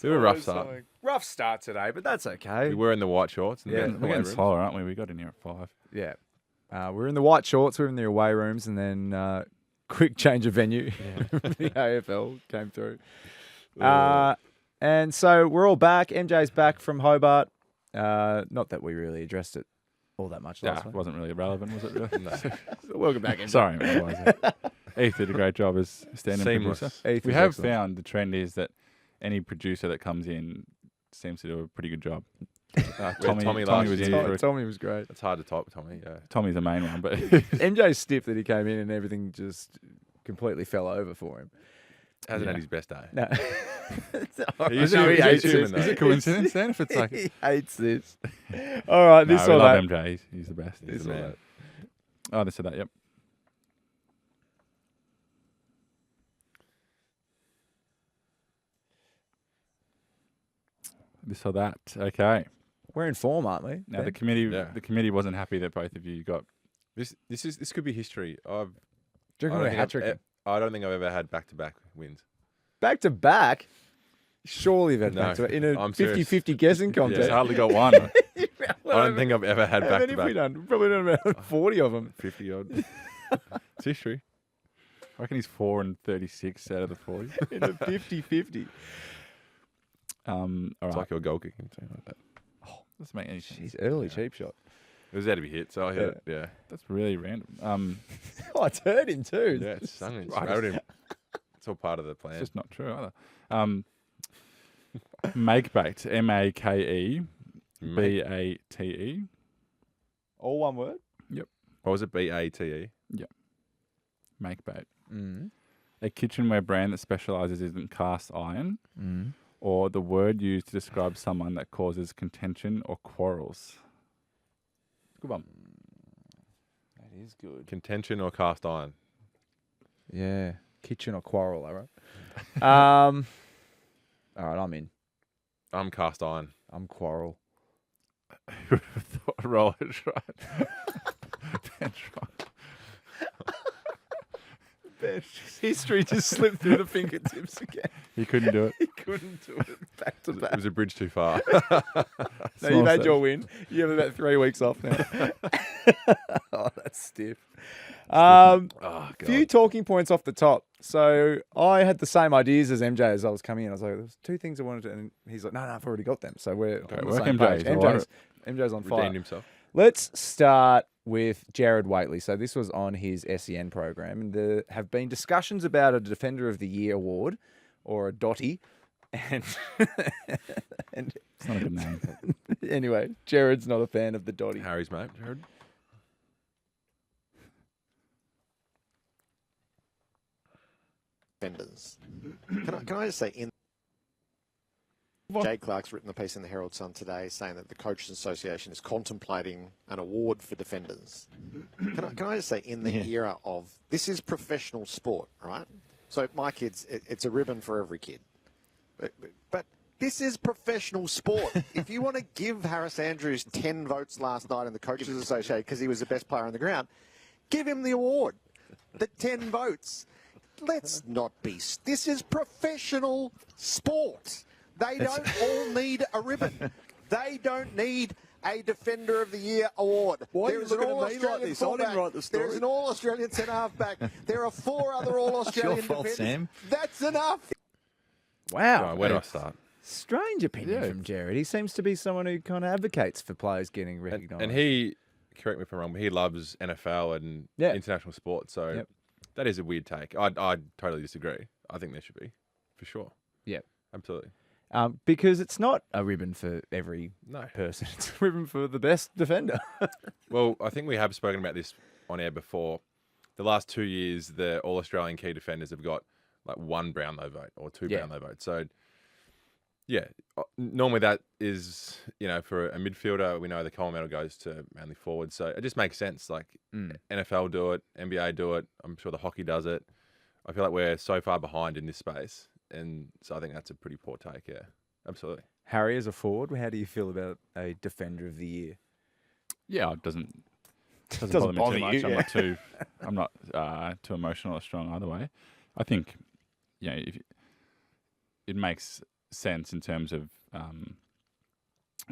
Bit of a rough start. Rough start today, but that's okay. We were in the white shorts. And Yeah, then We're getting slower, aren't we? We got in here at 5. Yeah. We're in the white shorts. We're in the away rooms, and then quick change of venue. The AFL came through. And so we're all back. MJ's back from Hobart. Not that we really addressed it all that much last It week. wasn't really relevant, was it? Really? No. Welcome back, MJ. Sorry, otherwise, Heath did a great job as stand-in Seamless. producer. Heath We was have excellent. found the trend is that any producer that comes in seems to do a pretty good job. Tommy Tommy was last in year. for it. Tommy was great. It's hard to top, Tommy. Yeah. Tommy's the main one, but MJ's stiff that he came in and everything just completely fell over for him. Hasn't had his best day. No. He's No, he human, hates he's human, this. though. is it coincidence then if it's like... He hates this. All right, this we or love that. MJ. He's the best. He's the man. Oh, this or that, yep. This or that. Okay. We're in form, aren't we? Now Ben? the committee Yeah. wasn't happy that both of you got This could be history. Do you reckon we're hat-tricking? I don't think I've ever had back-to-back wins. Back to back? Surely they've No, back to back. In a I'm serious. 50-50 guessing He's contest. hardly got one. I don't think I've ever had How many have we back-to-back. done? We've probably done about 40 of them. 50 odd. It's history. I reckon he's 4 and 36 out of the 40. In a 50-50. All It's right. like your goal kicking. Something like that. Doesn't make any sense. Jeez, early cheap shot. It was there to be hit, so I hit it. Yeah. That's really random. Oh, it's hurt him too. Yeah, it's stung him. Right. Rattled him. It's all part of the It's plan. just not true either. Makebate. MAKEBATE. All one word? What was it? BATE? Makebate. Mm. A kitchenware brand that specialises in cast iron, Mm. or the word used to describe someone that causes contention or quarrels. Good one. That is good. Contention or cast iron? Yeah. Kitchen or quarrel, all right. All right, I'm in. I'm cast iron. I'm quarrel. Who would have thought roller right? Ben's right. History just slipped through the fingertips again. He couldn't do it. He couldn't do it back to It back. was a bridge too far. No, you've had your win. You have about 3 weeks off now. Oh, that's stiff. Oh, God. Few talking points off the top. So I had the same ideas as MJ as I was coming in. I was like, there's 2 things I wanted to, and he's like, no, I've already got them. So we're on the work, same MJ. page. He's all over MJ's on fire. Redeemed himself. Let's start with Gerard Whateley. So this was on his SEN program, and there have been discussions about a Defender of the Year award or a Dotty. And, and It's not a good name. anyway, Gerard's not a fan of the Dotty. Harry's mate, Jared. Defenders. Can I just say, Jade Clark's written a piece in the Herald Sun today saying that the Coaches Association is contemplating an award for defenders. Can I just say, in the era of, this is professional sport, right? So my kids, it's a ribbon for every kid. But this is professional sport. If you want to give Harris Andrews 10 votes last night in the Coaches Association because he was the best player on the ground, give him the award. The 10 votes. Let's not be... This is professional sport. They don't all need a ribbon. They don't need a Defender of the Year award. Why are you There's an looking at me like All-Australian this? I didn't fullback. write the story. There's an All-Australian centre-half back. There are 4 other All-Australian It's your fault, defenders. Sam. That's enough. Wow. Right, where do I start? Strange opinion from Gerard. He seems to be someone who kind of advocates for players getting recognised. And he, correct me if I'm wrong, but he loves NFL and international sport. So that is a weird take. I totally disagree. I think there should be, for sure. Yeah. Absolutely. Because it's not a ribbon for every person. It's a ribbon for the best defender. Well, I think we have spoken about this on air before. The last 2 years, the All-Australian key defenders have got like 1 Brownlow vote or 2 Brownlow votes. So, yeah, normally that is, for a midfielder, we know the Coleman medal goes to mainly forward. So it just makes sense. Like NFL do it, NBA do it. I'm sure the hockey does it. I feel like we're so far behind in this space. And so I think that's a pretty poor take, yeah. Absolutely. Harry, as a forward, how do you feel about a Defender of the Year? Yeah, it doesn't Doesn't bother me bother too you, much. I'm not too emotional or strong either way. I think, if it makes sense in terms of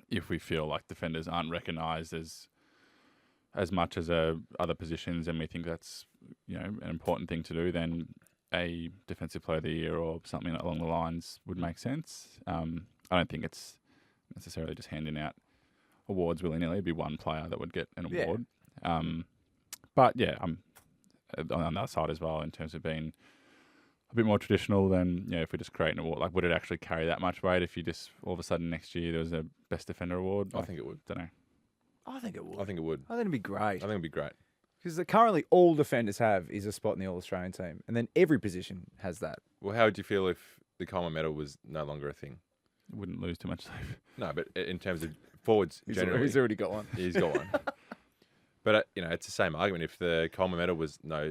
if we feel like defenders aren't recognised as much as other positions, and we think that's an important thing to do, then a Defensive Player of the Year or something along the lines would make sense. I don't think it's necessarily just handing out awards willy-nilly. It'd be one player that would get an award. But yeah, I'm on that side as well in terms of being a bit more traditional than, if we just create an award. Like, would it actually carry that much weight if you just all of a sudden next year there was a Best Defender award? I think it would. Don't know. I think it would. I think it would. I think it'd be great. I think it'd be great. Because currently all defenders have is a spot in the All-Australian team. And then every position has that. Well, how would you feel if the Coleman medal was no longer a thing? Wouldn't lose too much. No, but in terms of forwards, generally. He's already got one. He's got one. But, it's the same argument. If the Coleman medal was not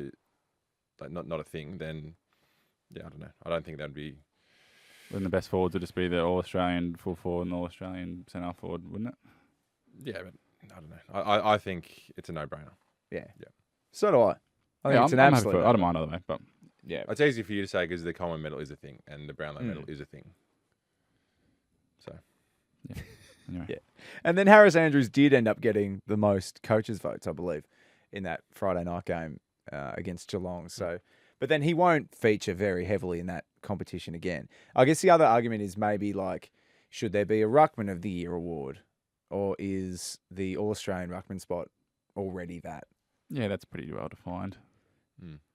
a thing, then, I don't know. I don't think that'd be... Then the best forwards would just be the All-Australian full forward and All-Australian centre forward, wouldn't it? Yeah, but I don't know. I think it's a no-brainer. Yeah. Yeah. So do I. I think it's an I'm absolute... happy for it. I don't mind either way, but... Yeah. It's easy for you to say because the Coleman medal is a thing and the Brownlow medal is a thing. So... Yeah. Anyway. Yeah. And then Harris Andrews did end up getting the most coaches' votes, I believe, in that Friday night game against Geelong. So, but then he won't feature very heavily in that competition again. I guess the other argument is maybe like, should there be a Ruckman of the Year award, or is the All-Australian Ruckman spot already that? Yeah, that's pretty well defined.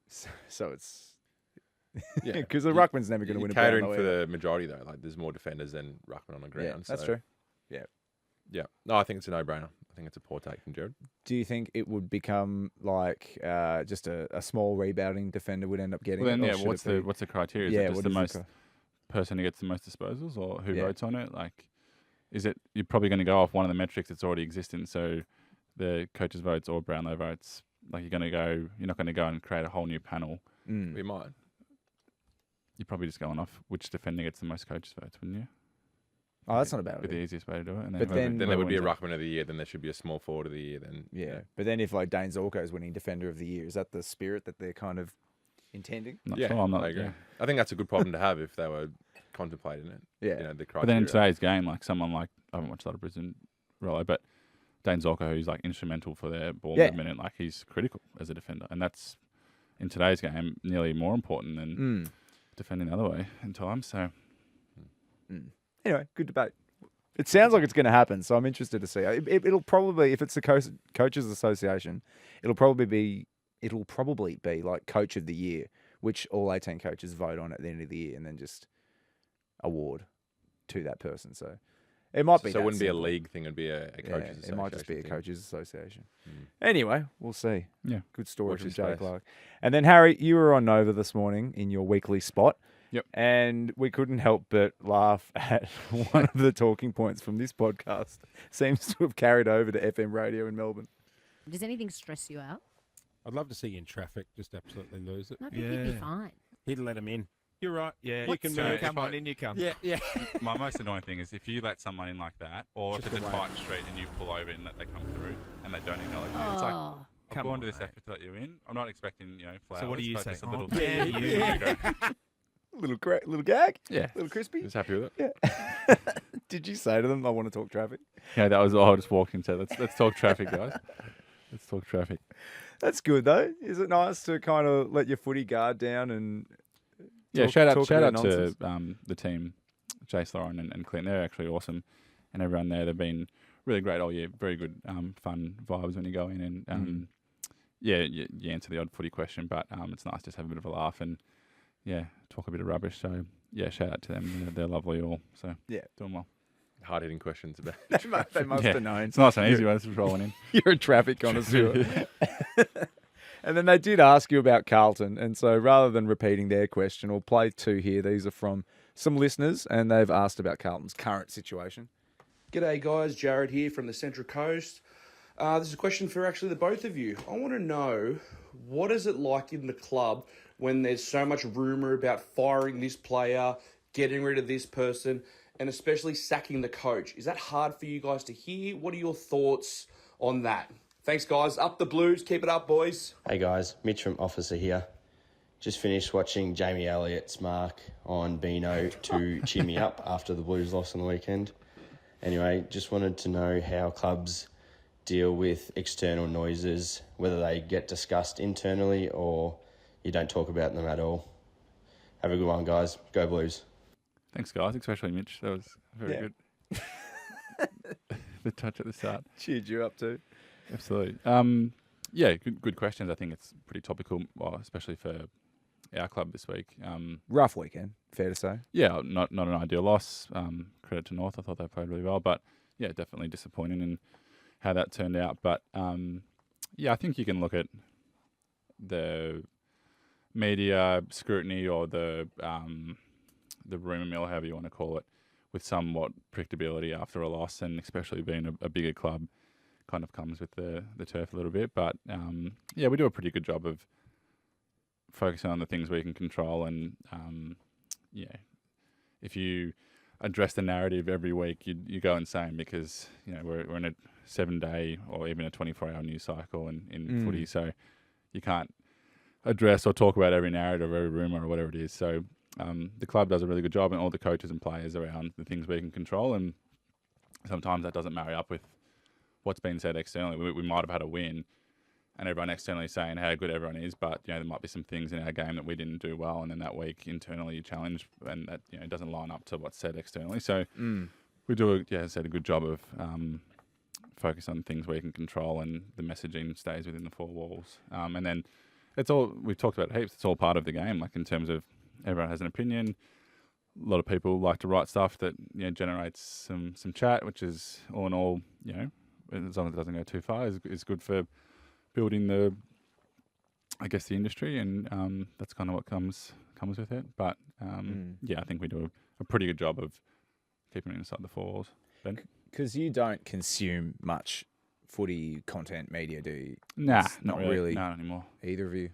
So it's... Yeah, because the Ruckman's never going to win a catering Brownlow for either. the majority though. Like, there's more defenders than Ruckman on the ground. Yeah, that's so, true. Yeah. Yeah. No, I think it's a no-brainer. I think it's a poor take from Gerard. Do you think it would become like just a small rebounding defender would end up getting Well, it? then, or should it be- what's the criteria? Is Yeah, it just what the is the most cri- person who gets the most disposals, or who Yeah. votes on it? Like, is it you're probably going to go off one of the metrics that's already existing? So, the coaches' votes or Brownlow votes. Like, you're not going to go and create a whole new panel. We might. You're probably just going off which defender gets the most coaches' votes, wouldn't you? Oh, that's not a bad Be the idea. easiest way to do it. And But then Then there would be a wins it. Ruckman of the Year. Then there should be a small forward of the year. Then Yeah. But then if like Dane Zorko is winning Defender of the Year, is that the spirit that they're kind of intending? Not Yeah, sure. I'm not. I agree. Yeah. I think that's a good problem to have if they were contemplating it. Yeah. The But then in criteria. today's game, like someone like I haven't watched a lot of Brisbane Rollo, but Dane Zorko, who's like instrumental for their ball Yeah. movement, and like he's critical as a defender, and that's in today's game nearly more important than defending the other way in times. So Anyway, good debate. It sounds like it's going to happen, so I'm interested to see. It'll probably, if it's the Coaches Association, it'll probably be like Coach of the Year, which all 18 coaches vote on at the end of the year, and then just award to that person. So it might be. So it that wouldn't be a simple. league thing; it'd be a coaches association. It might just be a thing. Coaches Association. Anyway, we'll see. yeah, Good story Watch from this Jay space. Clark. And then, Harry, you were on Nova this morning in your weekly spot. Yep. And we couldn't help but laugh at one of the talking points from this podcast. Seems to have carried over to FM radio in Melbourne. Does anything stress you out? I'd love to see you in traffic, just absolutely lose it. I think you'd be fine. He'd let him in. You're right. Yeah, What's you can so move. if Come I- on, in you come. Yeah. yeah. my most annoying thing is if you let someone in like that, or Just if it's a the tight street and you pull over and let they come through and they don't acknowledge you. It's like, Oh, I've Come gone on, to this mate. effort to let you in. I'm not expecting, flowers. So what do you but say? just a Oh, little yeah, bit. you. Little gag? Yeah. Little crispy? Just happy with it. Yeah. Did you say to them, I want to talk traffic? Yeah, that was all I just walked into. Let's talk traffic, guys. Let's talk traffic. That's good, though. Is it nice to kind of let your footy guard down and Yeah, talk shout a out bit of to nonsense? the team, Jace, Lauren, and Clint. They're actually awesome, and everyone there. They've been really great all year. Very good, fun vibes when you go in, and yeah, you answer the odd footy question, but it's nice to just have a bit of a laugh and talk a bit of rubbish. So yeah, shout out to them. They're lovely all. So Yeah. doing well. Hard hitting questions about. They must Yeah. have known. It's nice and easy. Just rolling in. You're a traffic connoisseur. And then they did ask you about Carlton. And so rather than repeating their question, we'll play two here. These are from some listeners, and they've asked about Carlton's current situation. G'day guys, Jared here from the Central Coast. This is a question for actually the both of you. I want to know, what is it like in the club when there's so much rumour about firing this player, getting rid of this person, and especially sacking the coach? Is that hard for you guys to hear? What are your thoughts on that? Thanks guys, up the Blues, keep it up boys. Hey guys, Mitch from Officer here. Just finished watching Jamie Elliott's mark on Beano to cheer me up after the Blues lost on the weekend. Anyway, just wanted to know how clubs deal with external noises, whether they get discussed internally or you don't talk about them at all. Have a good one, guys. Go Blues. Thanks, guys, especially Mitch. That was very good. The touch at the start. Cheered you up too. Absolutely. Yeah, good questions. I think it's pretty topical, well, especially for our club this week. Rough weekend, fair to say. Yeah, not an ideal loss. Credit to North. I thought they played really well, but yeah, definitely disappointing in how that turned out. But yeah, I think you can look at the media scrutiny or the rumour mill, however you want to call it, with somewhat predictability after a loss, and especially being a bigger club kind of comes with the turf a little bit. But yeah, we do a pretty good job of focusing on the things we can control, and yeah, if you address the narrative every week, you go insane, because you know we're in a 7-day or even a 24-hour news cycle in footy, so you can't address or talk about every narrative, every rumour or whatever it is. So the club does a really good job, and all the coaches and players around the things we can control, and sometimes that doesn't marry up with what's been said externally. We might have had a win, and everyone externally saying how good everyone is, but you know there might be some things in our game that we didn't do well, and then that week internally you challenge, and that doesn't line up to what's said externally. So we do as I said, a good job of focus on things we can control, and the messaging stays within the four walls. And then it's all, we've talked about heaps. It's all part of the game, like in terms of everyone has an opinion. A lot of people like to write stuff that generates some chat, which is all in all, as long as it doesn't go too far, is good for building the industry, and that's kind of what comes with it. But yeah, I think we do a pretty good job of keeping it inside the four walls. Ben? Because you don't consume much footy content media, do you? Nah, It's not really. No, not anymore. Either of you.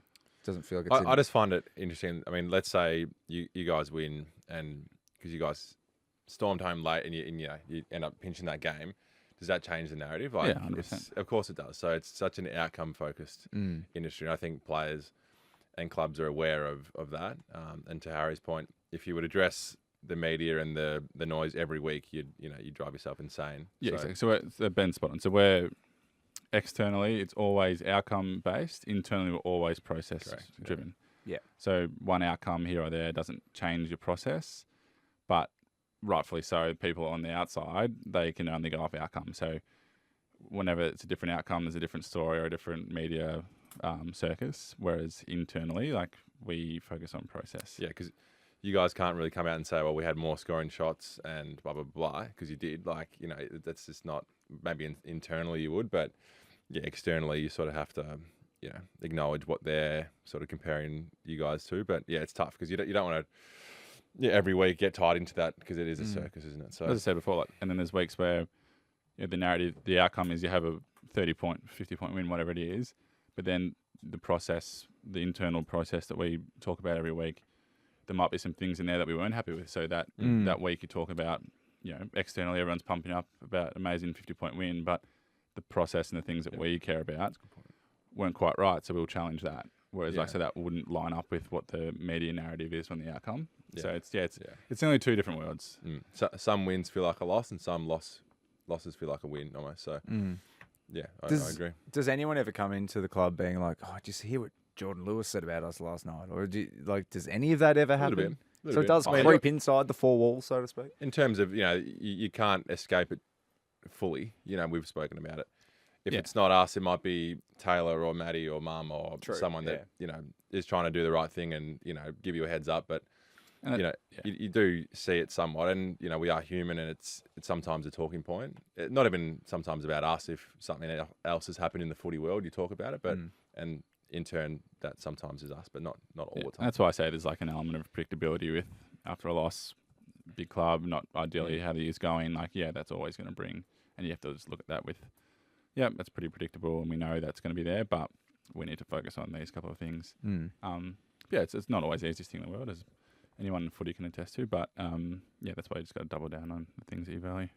Doesn't feel like it's I just find it interesting. I mean, let's say you guys win, and because you guys stormed home late, and you end up pinching that game. Does that change the narrative? Like, Yeah, 100%. Of course it does. So it's such an outcome-focused industry. And I think players and clubs are aware of that. And to Harry's point, if you would address the media and the noise every week, you'd drive yourself insane. Yeah, exactly. So Ben's spot on. So we're externally, it's always outcome-based. Internally, we're always process-driven. Yeah. So one outcome here or there doesn't change your process, but rightfully so, people on the outside, they can only go off outcome. So whenever it's a different outcome, there's a different story or a different media circus, whereas internally, like, we focus on process. Yeah, because you guys can't really come out and say, well, we had more scoring shots and blah, blah, blah, because you did. Like, that's just not, maybe internally you would, but yeah, externally you sort of have to, acknowledge what they're sort of comparing you guys to. But yeah, it's tough because you don't want to, every week get tied into that, because it is a circus, isn't it? So as I said before, and then there's weeks where the narrative, the outcome is you have a 30-point, 50-point win, whatever it is, but then the process, the internal process that we talk about every week, there might be some things in there that we weren't happy with. So that that week you talk about, externally everyone's pumping up about amazing 50-point win, but the process and the things that we care about weren't quite right, so we'll challenge that. Whereas like I said, that wouldn't line up with what the media narrative is on the outcome. Yeah. So it's only two different worlds. So some wins feel like a loss, and some losses feel like a win almost. So yeah, I agree. Does anyone ever come into the club being like, "Oh, did you hear what Jordan Lewis said about us last night?" Or does any of that ever happen? So it does creep inside the four walls, so to speak. In terms of you can't escape it fully. We've spoken about it. If it's not us, it might be Taylor or Maddie or Mum or someone that is trying to do the right thing and give you a heads up. But you do see it somewhat, and we are human, and it's sometimes a talking point. Not even sometimes about us. If something else has happened in the footy world, you talk about it. But and in turn, that sometimes is us, but not all the time. That's why I say there's like an element of predictability with after a loss, big club, not ideally how the year's going. Like that's always going to bring, and you have to just look at that with. Yeah, that's pretty predictable, and we know that's going to be there, but we need to focus on these couple of things. It's not always the easiest thing in the world, as anyone in footy can attest to, but that's why you just got to double down on the things that you value.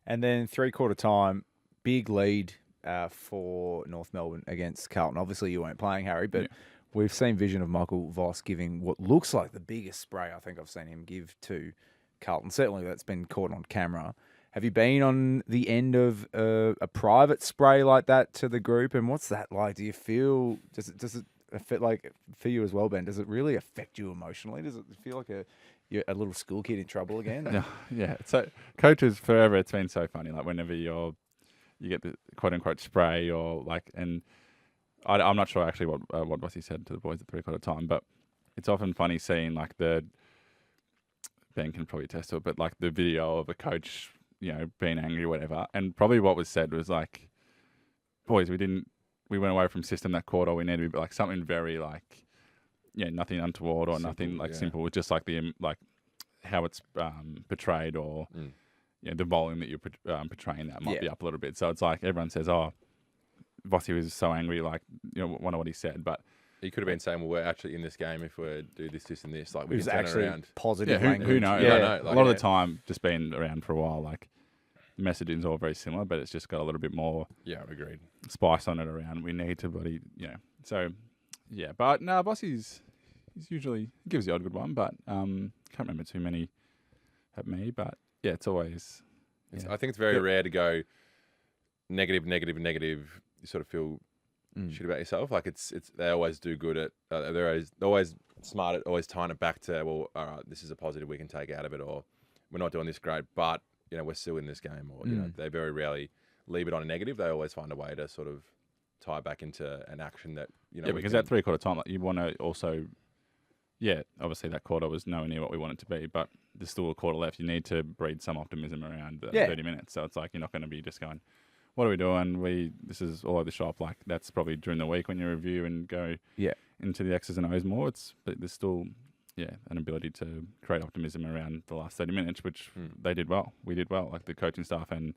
And then 3/4 time, big lead for North Melbourne against Carlton. Obviously, you weren't playing, Harry, but we've seen vision of Michael Voss giving what looks like the biggest spray I think I've seen him give to Carlton. Certainly that's been caught on camera. Have you been on the end of a private spray like that to the group? And what's that like? Do you feel, does it affect, like, for you as well, Ben, does it really affect you emotionally? Does it feel like you're a little school kid in trouble again? Yeah. So coaches forever, it's been so funny. Like whenever you get the quote unquote spray or like, and I'm not sure actually what Bossy said to the boys at 3/4 time, but it's often funny seeing like Ben can probably attest to it, but like the video of a coach, being angry or whatever. And probably what was said was like, boys, we went away from system that quarter. We need to be like something very like, nothing untoward or simple, nothing like simple. It's just like like how it's portrayed or the volume that you're portraying that might be up a little bit. So it's like everyone says, oh, Bossy was so angry, like, wonder what he said. But he could have been saying, well, we're actually in this game if we do this, this, and this. Like, we was can turn actually around. Positive who language. knows? Yeah, Like, like, a lot of the time, just being around for a while, like, the messaging's all very similar, but it's just got a little bit more Agreed. spice on it around. We need to bloody, So, yeah. But, no, Bossy's usually gives the odd good one, but can't remember too many at me. But, yeah, it's always... I think it's very rare to go negative. You sort of feel shit about yourself. Like it's they always do good at they're always smart at always tying it back to, well, all right, this is a positive we can take out of it, or we're not doing this great, but we're still in this game, or they very rarely leave it on a negative. They always find a way to sort of tie back into an action that because at 3/4 time, like, you want to also obviously that quarter was nowhere near what we want it to be, but there's still a quarter left. You need to breed some optimism around the 30 minutes. So it's like you're not going to be just going, what are we doing? This is all over the shop. Like that's probably during the week when you review and go into the X's and O's more. But there's still an ability to create optimism around the last 30 minutes, which they did well. We did well, like the coaching staff and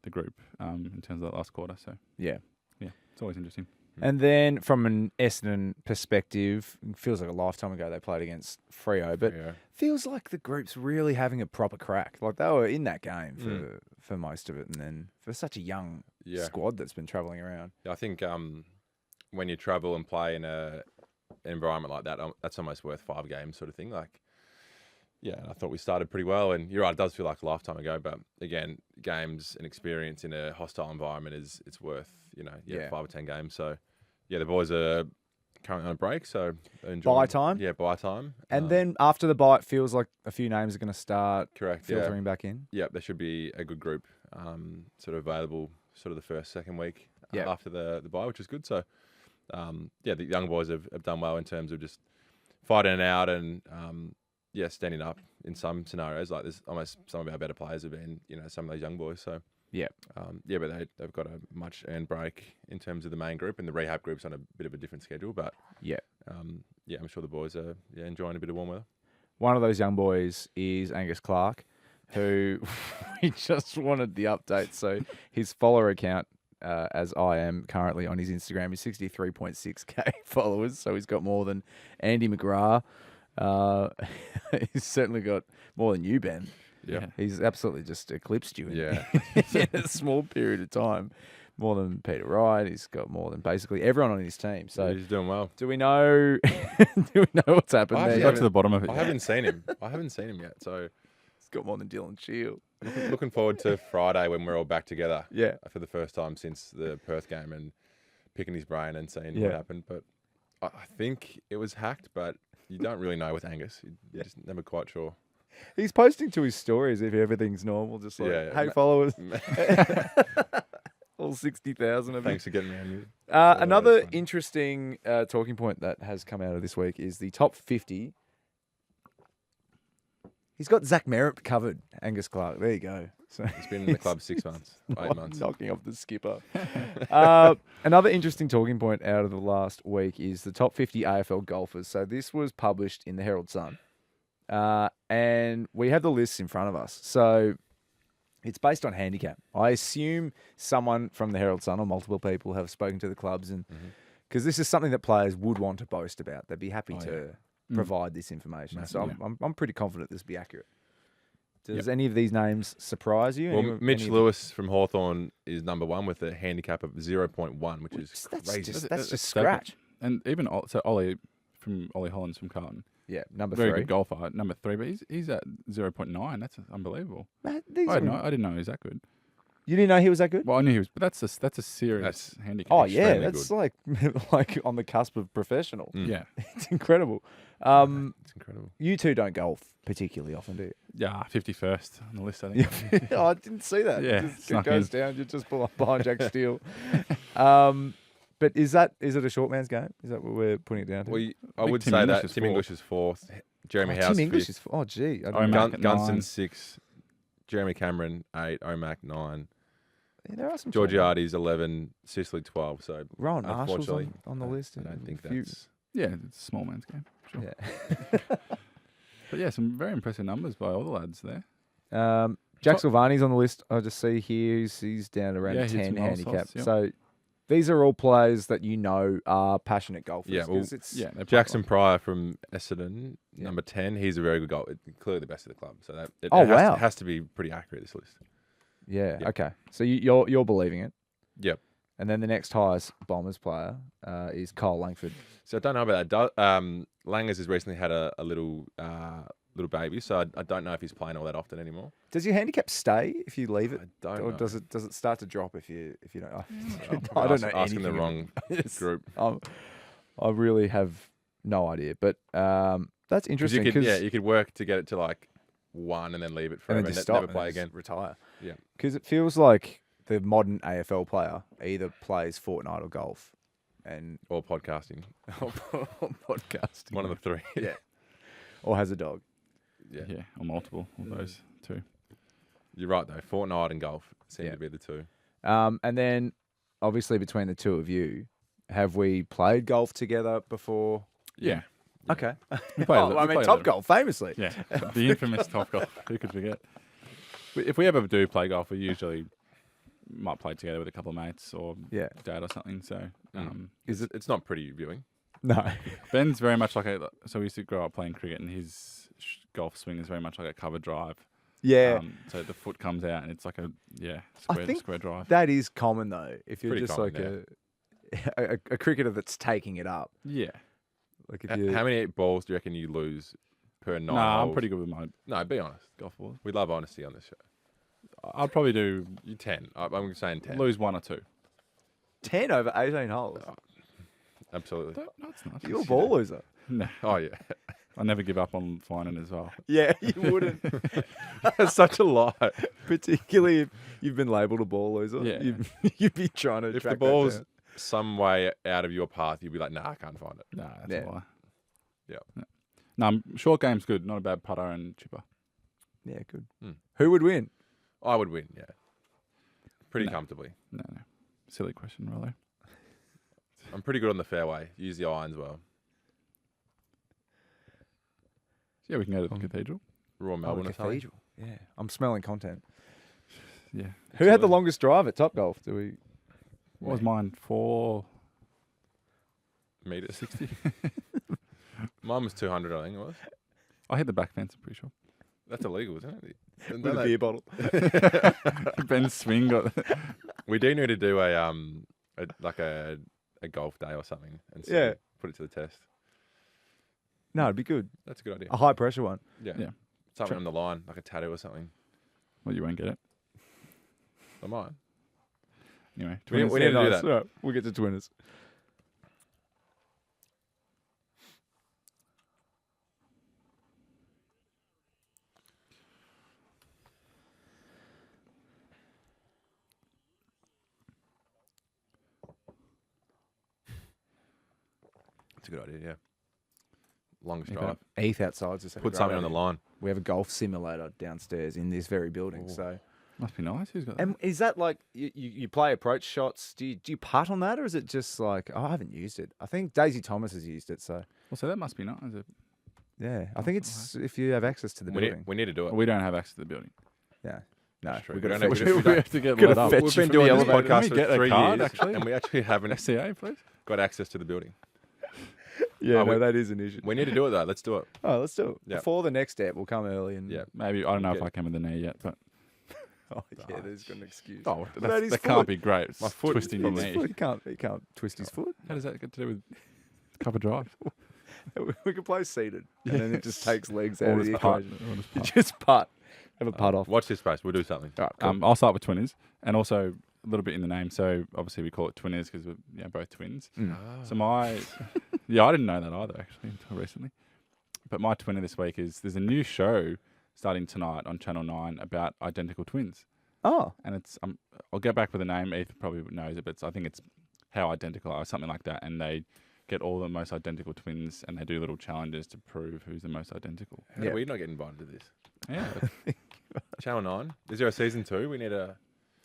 the group in terms of that last quarter. So it's always interesting. And then from an Essendon perspective, it feels like a lifetime ago they played against Freo, but feels like the group's really having a proper crack. Like they were in that game for most of it, and then for such a young squad that's been travelling around. Yeah, I think when you travel and play in an environment like that, that's almost worth 5 games sort of thing. Like, and I thought we started pretty well, and you're right, it does feel like a lifetime ago, but again, games and experience in a hostile environment it's worth 5 or 10 games. So the boys are currently on a break, so enjoy Bye time. Bye time. And then after the bye, it feels like a few names are going to start filtering back in. There should be a good group sort of available sort of the first, second week after the bye, which is good. So the young boys have done well in terms of just fighting it out and standing up in some scenarios. Like there's almost some of our better players have been, some of those young boys. So but they've got a much earned break in terms of the main group, and the rehab group's on a bit of a different schedule. But I'm sure the boys are enjoying a bit of warm weather. One of those young boys is Angus Clark, who we just wanted the update. So his follower account, as I am currently on his Instagram, is 63.6k followers. So he's got more than Andy McGrath. He's certainly got more than you, Ben. Yeah. He's absolutely just eclipsed you in a small period of time. More than Peter Wright. He's got more than basically everyone on his team. So he's doing well. Do we know what's happened there? Got to the bottom of it. I haven't seen him. Yet. So he's got more than Dylan Shield. Looking forward to Friday when we're all back together. Yeah. For the first time since the Perth game, and picking his brain and seeing what happened. But I think it was hacked, but you don't really know with Angus. You're just never quite sure. He's posting to his stories if everything's normal, just like, hey, followers. All 60,000 of you. Thanks for getting me on you. Another interesting talking point that has come out of this week is the top 50. He's got Zach Merritt covered, Angus Clark. There you go. So he's been in the club 6 months, 8 months. Knocking off the skipper. Another interesting talking point out of the last week is the top 50 AFL golfers. So this was published in the Herald Sun. And we have the lists in front of us. So it's based on handicap. I assume someone from the Herald Sun or multiple people have spoken to the clubs, and because this is something that players would want to boast about. They'd be happy to provide this information. So I'm pretty confident this will be accurate. Does any of these names surprise you? Well, Mitch Lewis from Hawthorn is number 1 with a handicap of 0.1, which is crazy. That's just scratch. And even Ollie Hollands from Carlton, Yeah, number very 3. good golfer, number 3, but he's at 0.9. That's unbelievable. Man, I didn't know he was that good. You didn't know he was that good? Well, I knew he was, but that's a serious handicap. Oh yeah, extremely that's like on the cusp of professional. Yeah, It's incredible. It's incredible. You two don't golf particularly often, do you? yeah, 51st on the list, I think. Oh, I didn't see that. Yeah, it snuck goes in. down. You just pull up behind Jack Steele. But is it a short man's game? Is that what we're putting it down to? Well, I think would Tim say English that is Tim fourth. English is 4th, Jeremy Tim House English 5th, is. Oh, gee. I Oh, didn't know. Mac at Gunston 9. 6th, Jeremy Cameron 8, Omac 9, Yeah, there are some short men. Georgiades 11, Sicily 12. So Rowan Marshall's unfortunately, on the list. I don't think A few- that's. Yeah, it's a small man's game. Sure. Yeah. But yeah, some very impressive numbers by all the lads there. Jack Silvani's on the list. I just see here he's down around Yeah, he's 10 some nice handicap. odds, yeah. So these are all players that you know are passionate golfers. Yeah, well, 'cause it's, Yeah, they're Jackson Pryor from Essendon, Yeah. number 10. He's a very good golfer. Clearly the best of the club. So that it Oh, has wow. has to be pretty accurate, this list. yeah. Yeah. Okay. So you're believing it. Yep. And then the next highest Bombers player is Kyle Langford. So I don't know about that. Langers has recently had a little baby, so I don't know if he's playing all that often anymore. Does your handicap stay if you leave it, I don't or know. does it start to drop if you don't? I'm I don't know asking the anything wrong Yes. group. I really have no idea, but that's 'Cause interesting. you could work to get it to like 1 and then leave it and forever then and just never stop play and just again. retire. Yeah. Because it feels like the modern AFL player either plays Fortnite or golf, and Or podcasting. or podcasting, One of the 3. Yeah. or has a dog. Yeah. Yeah, or multiple of those two. You're right though. Fortnite and golf seem Yeah. to be the 2. And then obviously between the two of you, have we played golf together before? Yeah. Okay. We play I mean, Top Golf, famously. Yeah, the infamous Top Golf. Who could forget? If we ever do play golf, we usually might play together with a couple of mates or Yeah. dad or something. So It's not pretty viewing. No. Ben's very much like so we used to grow up playing cricket, and his golf swing is very much like a cover drive. Yeah. So the foot comes out, and it's like a I think square drive. that is common though. If you're Pretty just common, like a cricketer that's taking it up. Yeah. Like if you How many balls do you reckon you lose per 9 Nah, I'm holes? pretty good with my No, be honest. golf balls. We love honesty on this show. I'd probably do You 10. I'm saying 10. lose 1 or 2. 10 over 18 holes. Absolutely. No, it's not. You're a ball loser. No, Oh yeah. I never give up on finding as well. Yeah, you wouldn't. That's such a lie. Particularly if you've been labelled a ball loser. Yeah. You'd be trying to If the track that ball's down. some way out of your path, you'd be like, nah, I can't find it. No, that's Yeah. a lie. Yeah. No, short game's good. Not a bad putter and chipper. Yeah, good. Hmm. Who would win? I would win, yeah. Pretty No. comfortably. No. Silly question, Rollo. I'm pretty good on the fairway. Use the irons well. Yeah, we can go to the cathedral. Raw Melbourne or something. Cathedral. Yeah, I'm smelling content. Yeah. Who had the longest drive at Top Golf? Do we? What was mine? 460. Meters. Mine was 200, I think it was. I hit the back fence, I'm pretty sure. That's illegal, isn't it? With a beer bottle. Ben's swing got. We do need to do a golf day or something and see, Yeah. put it to the test. No, it'd be good. That's a good idea. A high pressure one. Yeah. Yeah. Something on the line, like a tattoo or something. Well, you won't get it. I might. Anyway, We need to do Nice. that. All right, we'll get to Twinners. That's a good idea, yeah. Longest Yeah, drive. ETH outside's just Put something on the line. We have a golf simulator downstairs in this very building. Ooh. So, Must be nice. Who's got that? and is that like you play approach shots? Do you putt on that, or is it just like I haven't used it? I think Daisy Thomas has used it. So Well, so that must be nice. yeah, I think it's if you have access to the building. We need to do it. We don't have access to the building. Yeah, no, That's true. we've We got don't to have- fetch we it. have to get Gotta lit up. fetch We've you been from doing the this elevator. podcast Can we for get a 3 card, years, actually? and we actually haven't SCA, please. got access to the building. Yeah, Oh, no, we- that is an issue. We need to do it though. Let's do it. Oh, let's do it. Yeah. Before the next step, we'll come early and Yeah. Maybe I don't know if Get- I came with the knee yet, but Oh yeah, there's got an excuse. oh, That is that foot. can't be great. My foot Twisting is your His knee. foot, he can't twist his foot. How does that get to do with? Cover drive. We could play seated, and then it just takes legs Or out of the just putt. equation. Or just You putt. just putt. Have a putt off. Watch this space. We'll do something. All right, cool. I'll start with Twinners, and also a little bit in the name. So obviously we call it Twinners because we're both twins. So I didn't know that either actually until recently. But my twinner this week is there's a new show starting tonight on Channel 9 about identical twins, Oh, and it's I'll get back with the name. Ethan probably knows it, but I think it's How Identical or something like that, and they get all the most identical twins, and they do little challenges to prove who's the most identical. How do we not get invited to this? Yeah, Channel 9. Is there a season 2? We need a.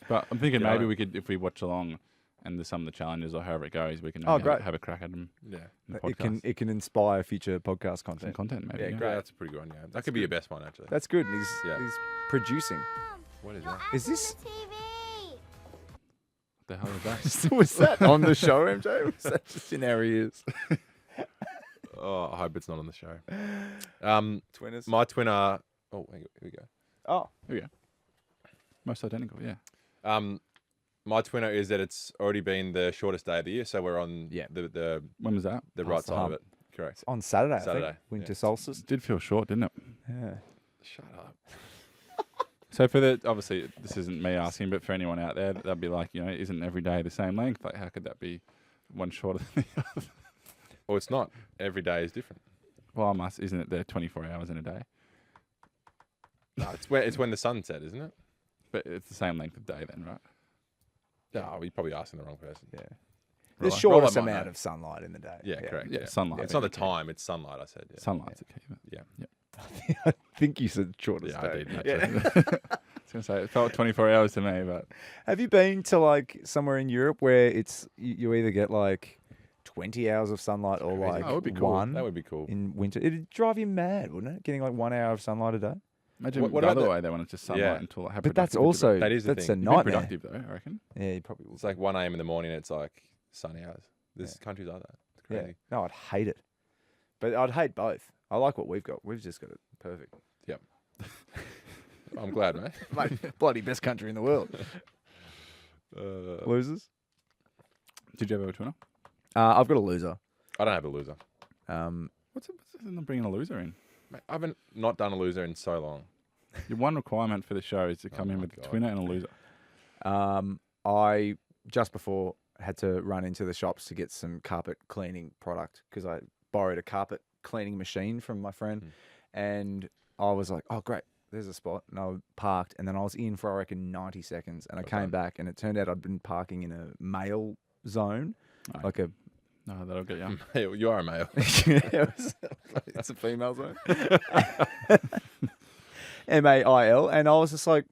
but I'm thinking Get on maybe it. we could, if we watch along, and there's some of the challenges or however it goes, we can Oh, maybe great. have a crack at them. Yeah. In the it podcast. can inspire future podcast Some content. content maybe. Yeah, Yeah, great. That's a pretty good one. Yeah. That could be your best one actually. That's good. Yeah. He's producing. What is that? Is this What the hell is that? was that on the show, MJ? Was that just in our ears? Oh, I hope it's not on the show. Twinners. My twinner. Oh, here we go. Oh, Here we go. Most identical, yeah. My twinner is that it's already been the shortest day of the year, so we're on Yeah. the When was that? right Past the side hump. of it. Correct. on Saturday. I Saturday, think. Winter yeah. solstice. Did feel short, didn't it? Yeah. Shut up. So for the obviously this isn't me asking, but for anyone out there, that'd be like, isn't every day the same length? Like, how could that be one shorter than the other? Well, it's not. Every day is different. Well, isn't it? There 24 hours in a day, No, it's when the sun set, isn't it? but it's the same length of day then, right? No, you're probably asking the wrong person. Yeah. The Right. shortest Roll that might amount know. of sunlight in the day. Yeah, correct. Yeah, Yeah. sunlight. It's not the okay. time, it's sunlight, I said. Yeah. Sunlight's the key. But Yeah. I think you said shortest Yeah, I day. did, Yeah. I was gonna say it felt 24 hours to me, but Have you been to like somewhere in Europe where it's you either get like 20 hours of sunlight or crazy. like That would be cool. one That would be cool. in winter? It'd drive you mad, wouldn't it? Getting like 1 hour of sunlight a day. imagine What the about other the- way they want it just sunlight Yeah. until like, how But that's productive would you also be? That is the that's thing. a You'd be nightmare. productive though, I reckon. Yeah, you probably will. It's like 1 a.m. in the morning and it's like sunny hours. There's countries like that. It's Yeah. crazy. No, I'd hate it. But I'd hate both. I like what we've got. We've just got it perfect. Yep. I'm glad, mate. Mate, bloody best country in the world. Losers? Did you have a twinner? I've got a loser. I don't have a loser. What's in bringing a loser in? Mate, I haven't not done a loser in so long. Your one requirement for the show is to come in my with a God. twinner and a loser. I just before had to run into the shops to get some carpet cleaning product because I borrowed a carpet cleaning machine from my friend, and I was like, "Oh, great, there's a spot." And I parked, and then I was in for I reckon 90 seconds, and I came back, and it turned out I'd been parking in a male zone, Right. like a No, that'll get you. Male, you are a male. it's a female zone. MAIL, and I was just like,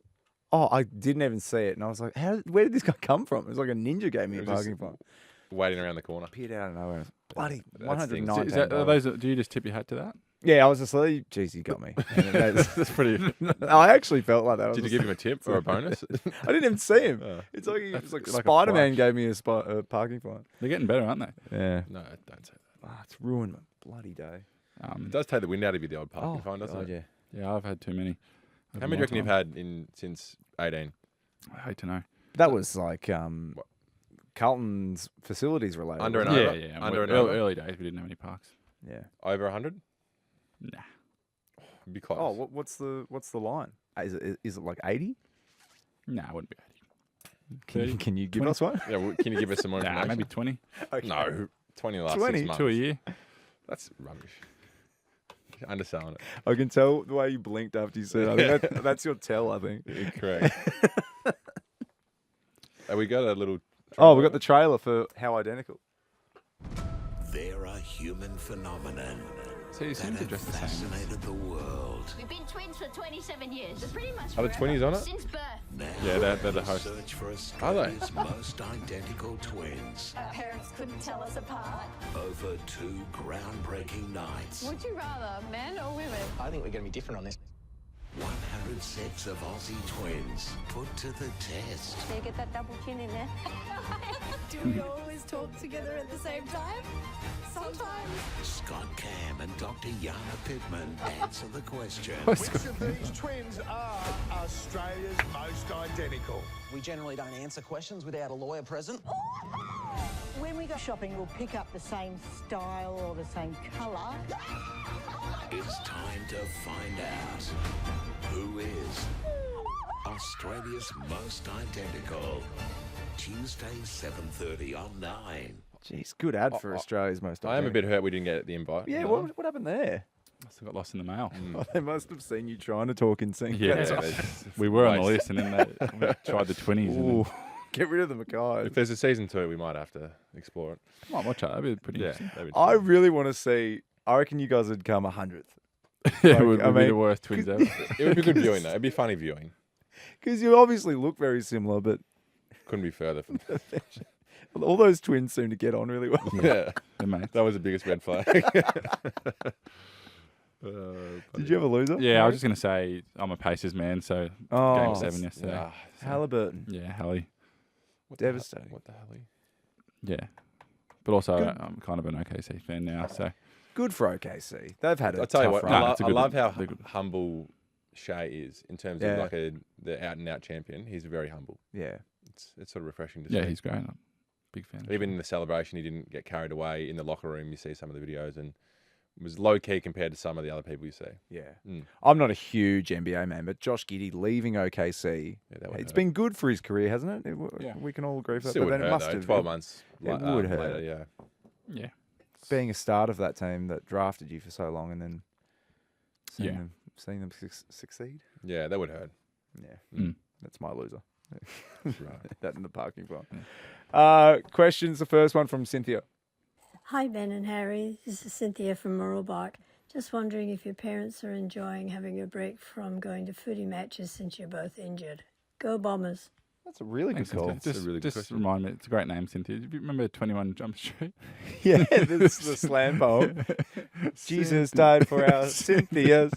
oh, I didn't even see it, and I was like, where did this guy come from? It was like a ninja gave me a It was parking just- fine. Waiting around the corner. Appeared out of nowhere. Bloody That stings. $119. Is that, are those, do you just tip your hat to that? Yeah, I was just like, geez, you got me. And That's pretty. I actually felt like that. I was Did you just give him a tip or a bonus? I didn't even see him. Oh. It's like, That's like like a Spider-Man flash. gave me a parking fine. They're getting better, aren't they? Yeah. No, don't say that. It's ruined my bloody day. It does take the wind out of you, the old parking fine, doesn't God, it? yeah. Yeah, I've had too many. How many do you reckon you've had since 18? I hate to know. That was like Carlton's facilities related. Under and wasn't over? it? Yeah. Under and early, over? early days, we didn't have any parks. Yeah. Over 100? Nah. Be close. Oh, what's the line? Is it like 80? Nah, it wouldn't be 80. Can you give us one? Yeah, well, can you give us some more Nah, information? maybe 20. No, 20 last 20? 6 months. 2 a year. That's rubbish. You're underselling it. I can tell the way you blinked after you said it. I think that's your tell, I think. You're correct. Have we got a little... Oh, we got the trailer for How Identical. They're a human phenomenon So you seem that to have dress the same. fascinated the world. We've been twins for 27 years. Pretty much Are the forever. 20s on it? Since birth. Now, Yeah, they're the the host. search for Are they? Australia's most identical twins. Our parents couldn't tell us apart. Over 2 groundbreaking nights. Would you rather men or women? I think we're going to be different on this. 100 sets of Aussie twins put to the test. Do you get that double chin in there? Do we always talk together at the same time? Sometimes. Scott Cam and Dr. Yana Pittman answer the question. Which of these twins are Australia's most identical? We generally don't answer questions without a lawyer present. When we we go shopping, we'll pick up the same style or the same colour. It's time to find out who is Australia's most identical. Tuesday, 7:30 on 9. Jeez, good ad for Australia's most. I am a bit hurt we didn't get the invite. Yeah, No. what happened there? Must have got lost in the mail. Oh, they must have seen you trying to talk in sync. Yeah, That's right. we were on the list, and then we tried the 20s. And Ooh, get rid of the Mackay. If there's a season 2, we might have to explore it. might watch it. That'd be pretty Yeah, interesting. that'd be I really want to see. I reckon you guys would come 100th. Yeah, it would be the worst twins ever. It would be good viewing, though. It'd be funny viewing. Because you obviously look very similar, but Couldn't be further from all those twins seem to get on really well. Yeah, Yeah, mate. that was the biggest red flag. Did you have a loser? Yeah, I was just going to say I'm a Pacers man, so Oh, Game 7 yesterday. Ah, Halliburton. Yeah, Hallie. Devastating. What the hell? Yeah. But also, Good. I'm kind of an OKC fan now, so Good for OKC. They've had a I'll tell you tough what, run. No, it's a I good- love how they're good. humble Shea is in terms Yeah. of like the out and out champion. He's very humble. Yeah. It's sort of refreshing to yeah, see. he's great. I'm a big fan. Even in the celebration, he didn't get carried away. In the locker room, you see some of the videos, and it was low key compared to some of the other people you see. Yeah. Mm. I'm not a huge NBA man, but Josh Giddey leaving OKC, Yeah, that would it's hurt. been good for his career, hasn't it? Yeah. We can all agree with that. Still But would then hurt, it must though. have 12 months It would hurt. later, yeah. Yeah. being a start of that team that drafted you for so long and then Yeah. seeing them succeed. Yeah, that would hurt. Yeah. Mm. That's my loser. Right. That in the parking lot. Questions. The first one from Cynthia. Hi, Ben and Harry. This is Cynthia from Mooroolbark. Just wondering if your parents are enjoying having a break from going to footy matches since you're both injured. Go Bombers. That's a really Thanks, good call. Cynthia. That's a really good Just question. remind me, it's a great name, Cynthia. Do you remember 21 Jump Street? Yeah, this is the slam poem. Jesus died for our Cynthias.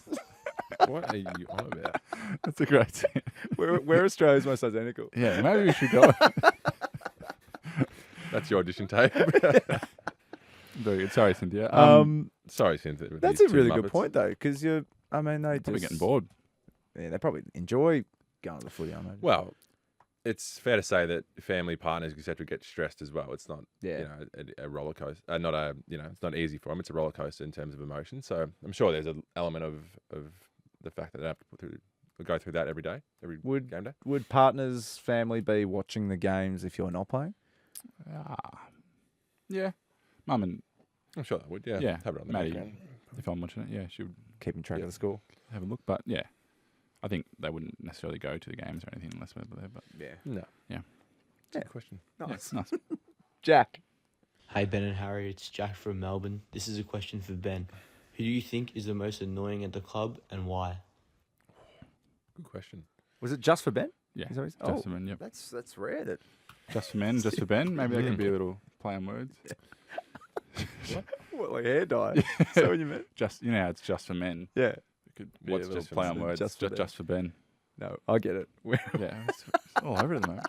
What are you on about? That's a great scene. We're Australia's most identical. Yeah, maybe we should go. That's your audition tape. Very good. Sorry, Cynthia. Sorry, Cynthia. with That's these a two really good Muppets. point, though, because they Probably just getting bored. Yeah, they probably enjoy going to the footy. I imagine. Well, it's fair to say that family partners, etc., get stressed as well. It's not, Yeah. you know, a roller coaster. Not a, you know, it's not easy for them. It's a roller coaster in terms of emotion. So I'm sure there's an element of the fact that they have to go through that every day, every game day. Would partners' family be watching the games if you're not playing? Yeah. Mum and I'm sure they would. Yeah. yeah, Have it on the Maddie, background. if I'm watching it, yeah, she would Keeping track of the score. have a look. But yeah, I think they wouldn't necessarily go to the games or anything unless we're there. But Yeah. No. Yeah. It's a good question. Nice. yeah, nice. Jack. Hey Ben and Harry, it's Jack from Melbourne. This is a question for Ben. Who do you think is the most annoying at the club and why? Good question. Was it just for Ben? Yeah, Is that what he said? just for men. Yep, That's rare. That just for men, just for Ben. Maybe that could be a little play on words. what, like hair dye? Is that what you meant? Just how it's just for men. Yeah. It could be What's a little just for play on men? words. Just for Just for Ben. No, I get it. Yeah, it's all over at the moment.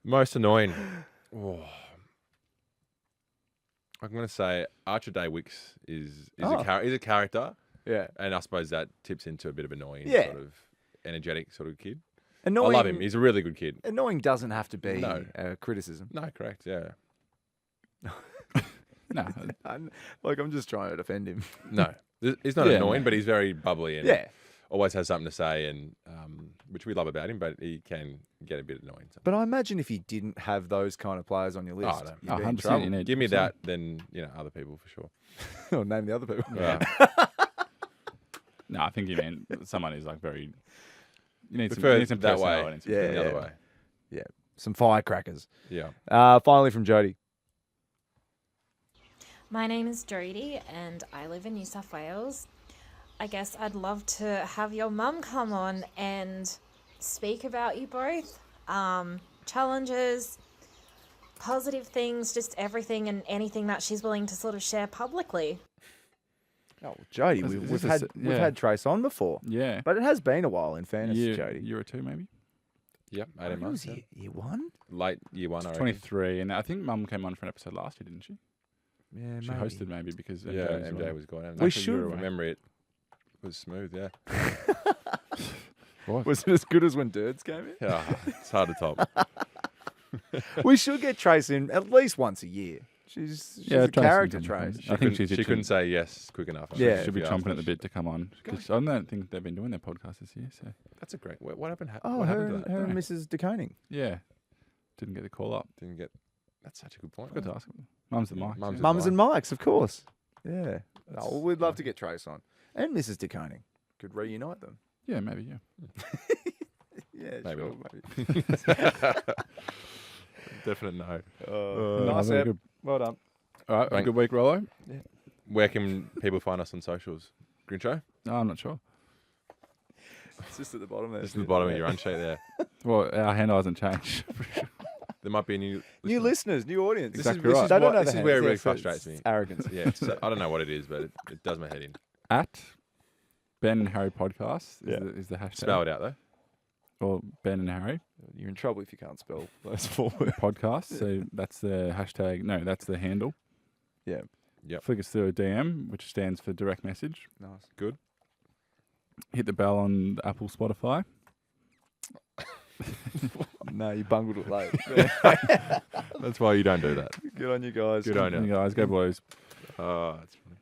Most annoying. Oh. I'm going to say Archer Day Wicks is a character, Yeah. and I suppose that tips into a bit of annoying, Yeah. sort of energetic sort of kid. Annoying, I love him. He's a really good kid. Annoying doesn't have to be No. a criticism. No, correct. Yeah. No, I'm just trying to defend him. No, he's not Yeah, annoying, no. but he's very bubbly and Yeah. always has something to say, and which we love about him. But he can get a bit annoying. Sometimes. But I imagine if you didn't have those kind of players on your list, no. you'd be in 100% trouble. you need. Give me that, then other people for sure. Or name the other people. Yeah. No, I think you mean someone who's like very. You need Prefer you need some that way. personality and some Yeah, The other way. Yeah. Some firecrackers. Yeah. Finally from Jodie. My name is Jodie and I live in New South Wales. I guess I'd love to have your mum come on and speak about you both. Challenges, positive things, just everything and anything that she's willing to sort of share publicly. Oh, Jodie, Is we've this had a- we've yeah. had Trace on before, Yeah. but it has been a while. In fairness, year, Jodie. year or two maybe. Yep. 18 Who months. was year one? Late year one. I reckon. 23, and I think Mum came on for an episode last year, didn't she? Yeah, She hosted maybe because Yeah, MJ MJ was gone. We I should- remember it was smooth. Yeah. Was it as good as when Dirds came in? Yeah. It's hard to top. We should get Trace in at least once a year. She's a Trace character, can Trace. I think she's She couldn't say yes quick enough. Yeah. Should be chomping at the bit to come on. 'Cause I don't think they've been doing their podcast this year. So That's a great. What happened? Oh, what her, happened and, to that? her and Mrs. DeConing. yeah, didn't get the call up. Didn't get. That's such a good point. Good to ask. Mums and Mike. Mums Mums and Mikes, of course. Yeah. Oh, we'd love to get Trace on. And Mrs. DeConing. Could reunite them. Yeah, maybe. Yeah. Yeah, Maybe sure. not. Maybe. Definite no. Nice, very Eb. good. Well done. All right, a good week, Rollo. Where can people find us on socials? Grincho? No, I'm not sure. It's just at the bottom there. Just at the bottom of your unsheet there. Well, our handle hasn't changed. There might be a new listeners, new audience. Exactly right. They don't know this the is where it handle. really It's frustrates me. Arrogance. Yeah, I don't know what it is, but it does my head in. At Ben and Harry Podcast is the hashtag. Spell it out though. Or Ben and Harry You're in trouble if you can't spell those 4 words. Podcast. So that's the hashtag. No, that's the handle. Yeah. Yep. Flick us through a DM, which stands for direct message. Nice. Good. Hit the bell on the Apple, Spotify. No, you bungled it late. That's why you don't do that. Good on you guys. Good on And you. guys, go Blues. Oh, that's funny.